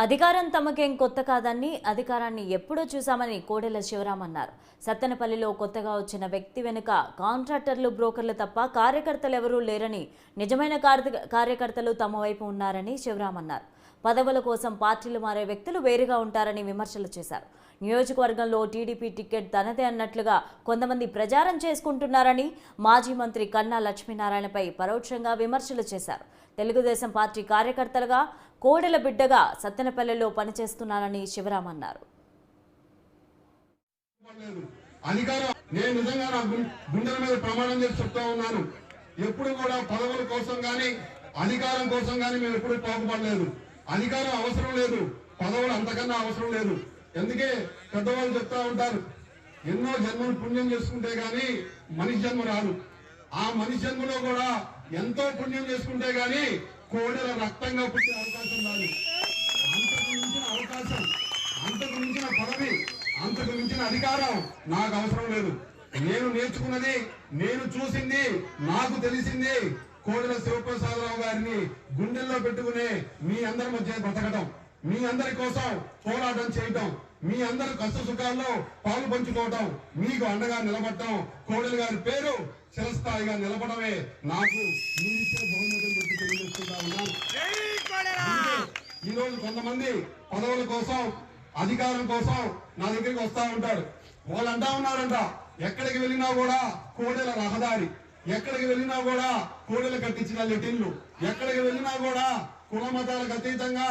అధికారం తమకేం కొత్త కాదని అధికారాన్ని ఎప్పుడూ చూశామని కోడెల శివరాం అన్నారు. సత్తెనపల్లిలో కొత్తగా వచ్చిన వ్యక్తి వెనుక కాంట్రాక్టర్లు, బ్రోకర్లు తప్ప కార్యకర్తలు ఎవరూ లేరని, నిజమైన కార్యకర్తలు తమ వైపు ఉన్నారని శివరాం అన్నారు. పదవుల కోసం పార్టీలు మారే వ్యక్తులు వేరుగా ఉంటారని విమర్శలు చేశారు. నియోజకవర్గంలో టీడీపీ టికెట్ తనదే అన్నట్లుగా కొంతమంది ప్రచారం చేసుకుంటున్నారని మాజీ మంత్రి కన్నా లక్ష్మీనారాయణపై పరోక్షంగా విమర్శలు చేశారు. తెలుగుదేశం పార్టీ కార్యకర్తలుగా కోడెల బిడ్డగా సత్తెనపల్లిలో పనిచేస్తున్నానని శివరాం అన్నారు. నేను నిజంగా నా గుండెల మీద ప్రమాణం చేసి చెప్తా ఉన్నాను. ఎప్పుడు కూడా పదవుల కోసం గాని అధికారం కోసం గాని మేము ఎప్పుడు పాకుపడలేదు. అధికారం అవసరం లేదు, పదవులు అంతకన్నా అవసరం లేదు. ఎందుకే పెద్దవాళ్ళు చెప్తా ఉంటారు, ఎన్నో జన్మలు పుణ్యం చేసుకుంటే గాని మనిషి జన్మ రాదు. ఆ మనిషి జన్మలో కూడా ఎంతో పుణ్యం చేసుకుంటే గాని కోడెల రక్తంగా పుట్టే అవకాశం రాదు. అంతకు మించిన అవకాశం, అంతకు మించిన పదవి, అంతకు మించిన అధికారం నాకు అవసరం లేదు. నేను నేర్చుకున్నది, నేను చూసింది, నాకు తెలిసింది కోడెల శివప్రసాదరావు గారిని గుండెల్లో పెట్టుకునే మీ అందరి మధ్య బ్రతకటం, మీ అందరి కోసం పోరాటం చేయటం, మీ అందరి కష్ట సుఖాల్లో పాలు పంచుకోవటం, మీకు అండగా నిలబడటం, కోడెల గారి పేరు చిరస్థాయిగా నిలబడమే నాకు మీరిచ్చే బహుమతి తెలియజేస్తున్నా ఉన్నాను. ఈరోజు కొంతమంది పదవుల కోసం, అధికారం కోసం నా దగ్గరికి వస్తా ఉంటారు. వాళ్ళు అంటా ఉన్నారంట, ఎక్కడికి వెళ్ళినా కూడా కోడెల రహదారి, ఎక్కడికి వెళ్ళినా కూడా కోడెలు కట్టించిన లెటిన్లు, ఎక్కడికి వెళ్ళినా కూడా కుల మతాలకు అతీతంగా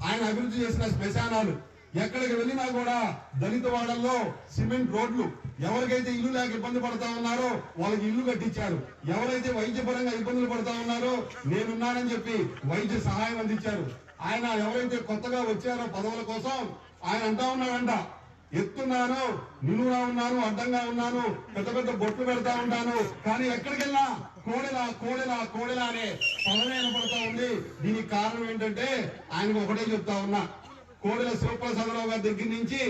ఆయన అభివృద్ధి చేసిన శ్మశానాలు, ఎక్కడికి వెళ్ళినా కూడా దళిత వాడల్లో సిమెంట్ రోడ్లు, ఎవరికైతే ఇల్లు లేక ఇబ్బంది పడతా ఉన్నారో వాళ్ళకి ఇల్లు కట్టించారు, ఎవరైతే వైద్యపరంగా ఇబ్బందులు పడతా ఉన్నారో నేనున్నానని చెప్పి వైద్య సహాయం అందించారు. ఆయన ఎవరైతే కొత్తగా వచ్చారో పదవుల కోసం ఆయన అంటా ఉన్నాడంట, ఎత్తున్నాను, నిలువుగా ఉన్నాను, అడ్డంగా ఉన్నాను, పెద్ద పెద్ద బొట్లు పెడతా ఉంటాను, కానీ ఎక్కడికి వెళ్ళా కోడెల కోడెల కోడెల అనే పదవి వినపడతా ఉంది. దీనికి కారణం ఏంటంటే ఆయనకు ఒకటే చెప్తా ఉన్నా, కోడెల శివప్రసాదరావు గారి దగ్గర నుంచి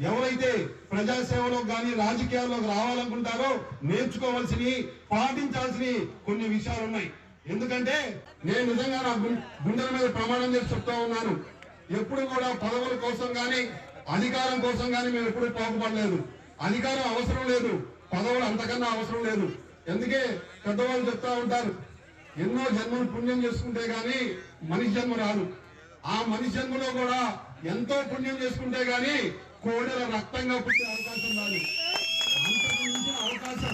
ఎవరైతే ప్రజాసేవలో కానీ రాజకీయాల్లోకి రావాలనుకుంటారో నేర్చుకోవాల్సినవి, పాటించాల్సినవి కొన్ని విషయాలు ఉన్నాయి. ఎందుకంటే నేను నిజంగా నా గుండెల మీద ప్రమాణం చేసి చెప్తా ఉన్నాను, ఎప్పుడు కూడా పదవుల కోసం గాని అధికారం కోసం గాని మేము ఎప్పుడు పాకుపడలేదు. అధికారం అవసరం లేదు, పదవులు అంతకన్నా అవసరం లేదు. ఎందుకే పెద్దవాళ్ళు చెప్తా ఉంటారు, ఎన్నో జన్మలు పుణ్యం చేసుకుంటే గాని మనిషి జన్మ రాదు. ఆ మనిషి జన్మలో కూడా ఎంతో పుణ్యం చేసుకుంటే గాని కోడెల రక్తంగా పుట్టే అవకాశం రాదు. అంతకు మించిన అవకాశం,